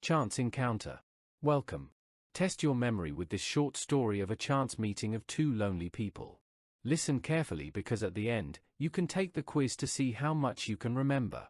Chance encounter. Welcome. Test your memory with this short story of a chance meeting of two lonely people. Listen carefully because at the end, you can take the quiz to see how much you can remember.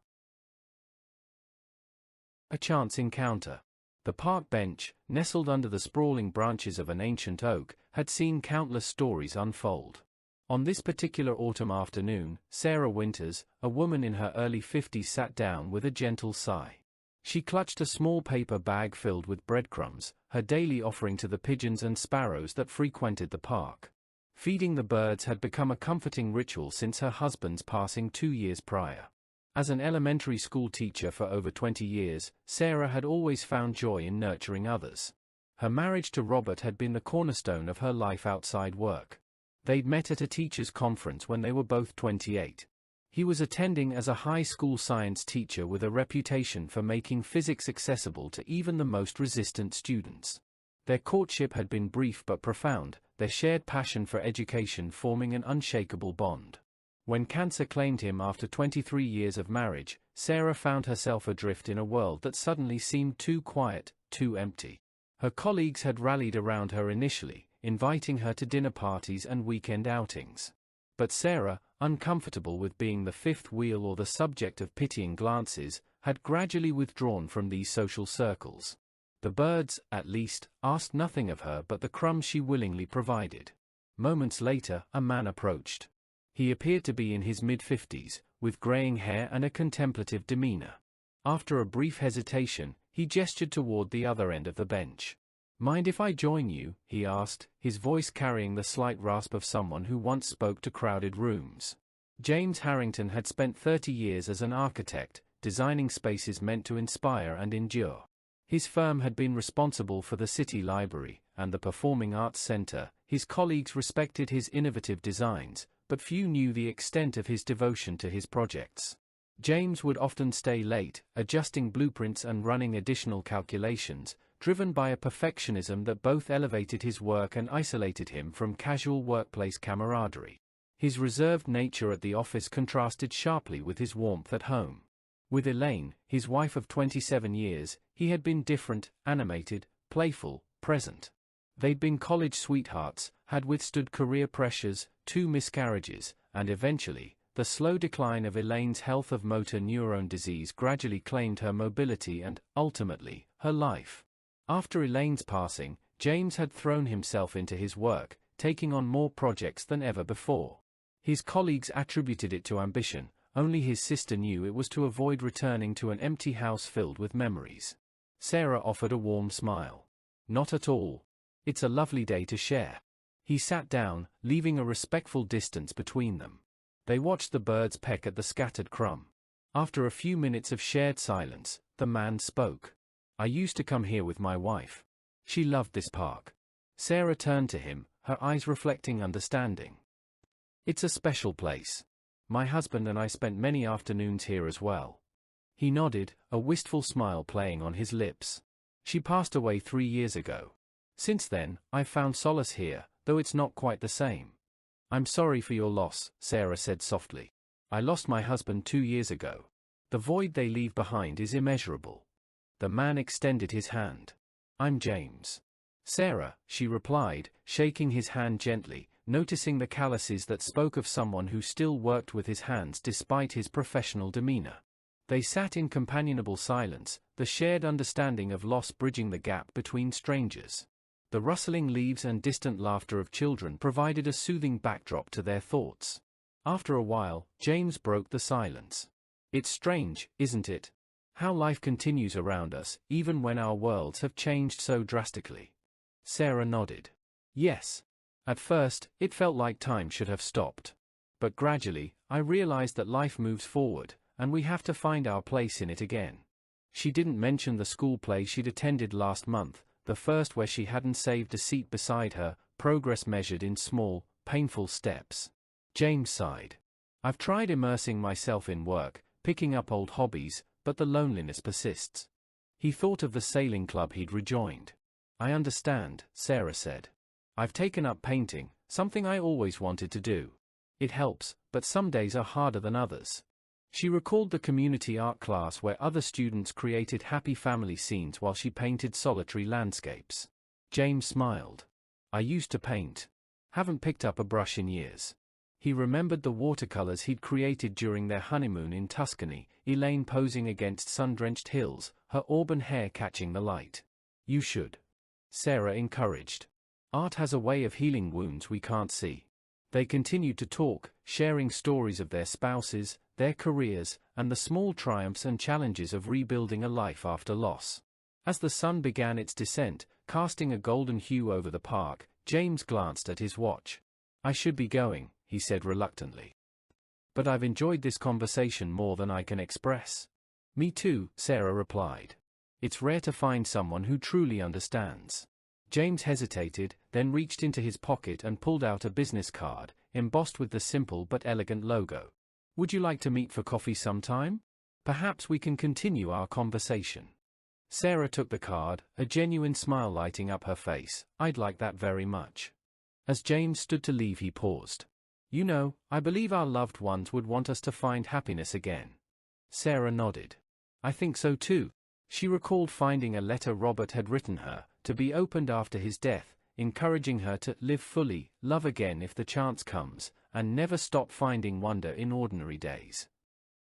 A chance encounter. The park bench, nestled under the sprawling branches of an ancient oak, had seen countless stories unfold. On this particular autumn afternoon, Sarah Winters, a woman in her early 50s, sat down with a gentle sigh. She clutched a small paper bag filled with breadcrumbs, her daily offering to the pigeons and sparrows that frequented the park. Feeding the birds had become a comforting ritual since her husband's passing 2 years prior. As an elementary school teacher for over 20 years, Sarah had always found joy in nurturing others. Her marriage to Robert had been the cornerstone of her life outside work. They'd met at a teachers' conference when they were both 28. He was attending as a high school science teacher with a reputation for making physics accessible to even the most resistant students. Their courtship had been brief but profound, their shared passion for education forming an unshakable bond. When cancer claimed him after 23 years of marriage, Sarah found herself adrift in a world that suddenly seemed too quiet, too empty. Her colleagues had rallied around her initially, inviting her to dinner parties and weekend outings. But Sarah, uncomfortable with being the fifth wheel or the subject of pitying glances, had gradually withdrawn from these social circles. The birds, at least, asked nothing of her but the crumbs she willingly provided. Moments later, a man approached. He appeared to be in his mid-50s, with graying hair and a contemplative demeanor. After a brief hesitation, he gestured toward the other end of the bench. "Mind if I join you?" he asked, his voice carrying the slight rasp of someone who once spoke to crowded rooms. James Harrington had spent 30 years as an architect, designing spaces meant to inspire and endure. His firm had been responsible for the City Library and the Performing Arts Center. His colleagues respected his innovative designs, but few knew the extent of his devotion to his projects. James would often stay late, adjusting blueprints and running additional calculations, driven by a perfectionism that both elevated his work and isolated him from casual workplace camaraderie. His reserved nature at the office contrasted sharply with his warmth at home. With Elaine, his wife of 27 years, he had been different, animated, playful, present. They'd been college sweethearts, had withstood career pressures, 2 miscarriages, and eventually, the slow decline of Elaine's health of motor neurone disease gradually claimed her mobility and, ultimately, her life. After Elaine's passing, James had thrown himself into his work, taking on more projects than ever before. His colleagues attributed it to ambition, only his sister knew it was to avoid returning to an empty house filled with memories. Sarah offered a warm smile. "Not at all. It's a lovely day to share." He sat down, leaving a respectful distance between them. They watched the birds peck at the scattered crumb. After a few minutes of shared silence, the man spoke. "I used to come here with my wife. She loved this park." Sarah turned to him, her eyes reflecting understanding. "It's a special place. My husband and I spent many afternoons here as well." He nodded, a wistful smile playing on his lips. "She passed away 3 years ago. Since then, I've found solace here, though it's not quite the same." "I'm sorry for your loss," Sarah said softly. "I lost my husband 2 years ago. The void they leave behind is immeasurable." The man extended his hand. "I'm James." "Sarah," she replied, shaking his hand gently, noticing the calluses that spoke of someone who still worked with his hands despite his professional demeanor. They sat in companionable silence, the shared understanding of loss bridging the gap between strangers. The rustling leaves and distant laughter of children provided a soothing backdrop to their thoughts. After a while, James broke the silence. "It's strange, isn't it? How life continues around us, even when our worlds have changed so drastically." Sarah nodded. "Yes. At first, it felt like time should have stopped. But gradually, I realized that life moves forward, and we have to find our place in it again." She didn't mention the school play she'd attended last month, the first where she hadn't saved a seat beside her, progress measured in small, painful steps. James sighed. "I've tried immersing myself in work, picking up old hobbies, but the loneliness persists." He thought of the sailing club he'd rejoined. "I understand," Sarah said. "I've taken up painting, something I always wanted to do. It helps, but some days are harder than others." She recalled the community art class where other students created happy family scenes while she painted solitary landscapes. James smiled. I used to paint. Haven't picked up a brush in years. He remembered the watercolors he'd created during their honeymoon in Tuscany, Elaine posing against sun-drenched hills, her auburn hair catching the light. You should. Sarah encouraged. Art has a way of healing wounds we can't see. They continued to talk, sharing stories of their spouses, their careers, and the small triumphs and challenges of rebuilding a life after loss. As the sun began its descent, casting a golden hue over the park, James glanced at his watch. I should be going, he said reluctantly. But I've enjoyed this conversation more than I can express. Me too, Sarah replied. It's rare to find someone who truly understands. James hesitated, then reached into his pocket and pulled out a business card, embossed with the simple but elegant logo. Would you like to meet for coffee sometime? Perhaps we can continue our conversation. Sarah took the card, a genuine smile lighting up her face. I'd like that very much. As James stood to leave, he paused. You know, I believe our loved ones would want us to find happiness again. Sarah nodded. I think so too. She recalled finding a letter Robert had written her, to be opened after his death, encouraging her to live fully, love again if the chance comes, and never stop finding wonder in ordinary days.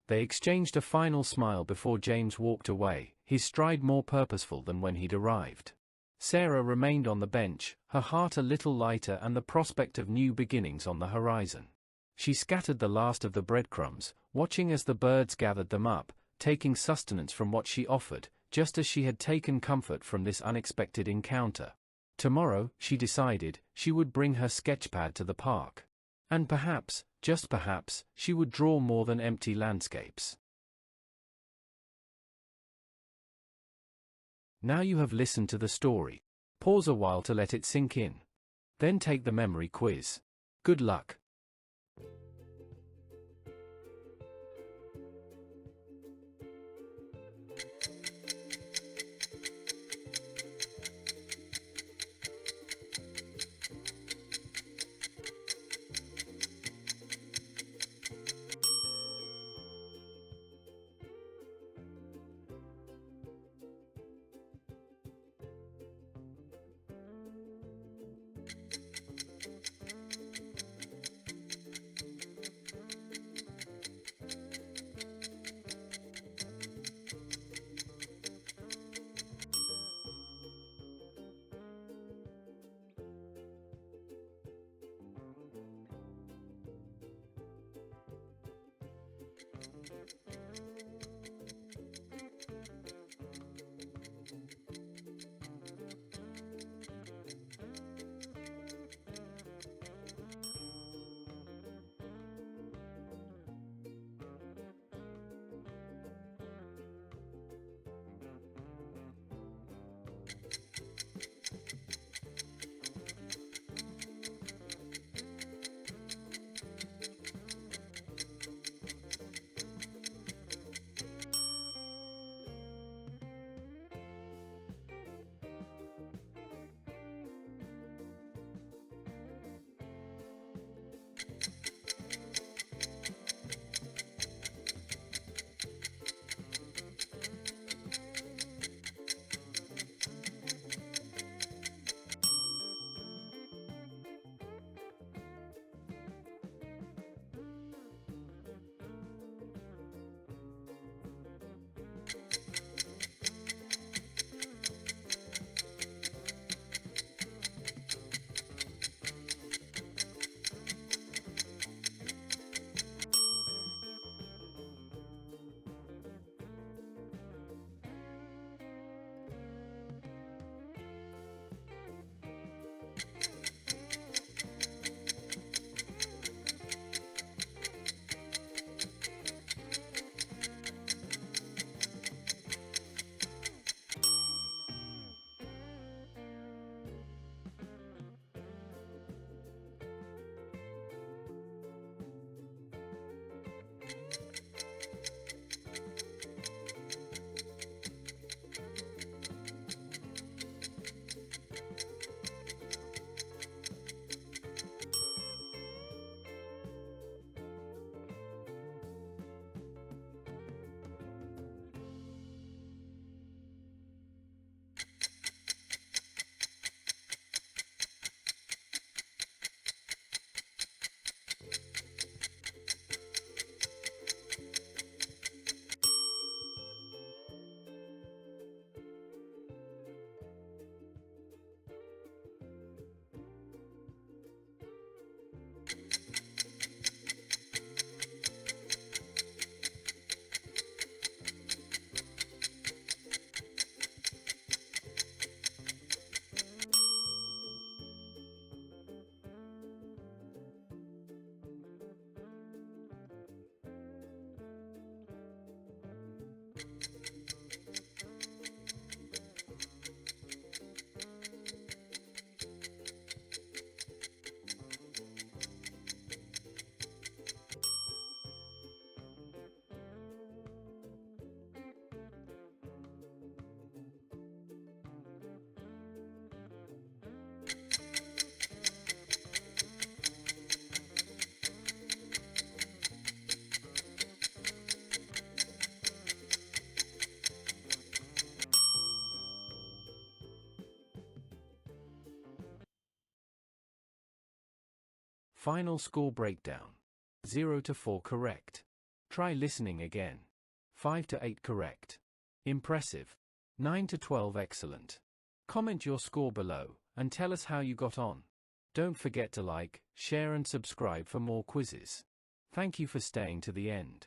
They exchanged a final smile before James walked away, his stride more purposeful than when he'd arrived. Sarah remained on the bench, her heart a little lighter and the prospect of new beginnings on the horizon. She scattered the last of the breadcrumbs, watching as the birds gathered them up, taking sustenance from what she offered, just as she had taken comfort from this unexpected encounter. Tomorrow, she decided, she would bring her sketchpad to the park. And perhaps, just perhaps, she would draw more than empty landscapes. Now you have listened to the story. Pause a while to let it sink in. Then take the memory quiz. Good luck. Final score breakdown. 0 to 4 correct. Try listening again. 5 to 8 correct. Impressive. 9 to 12 excellent. Comment your score below, and tell us how you got on. Don't forget to like, share and subscribe for more quizzes. Thank you for staying to the end.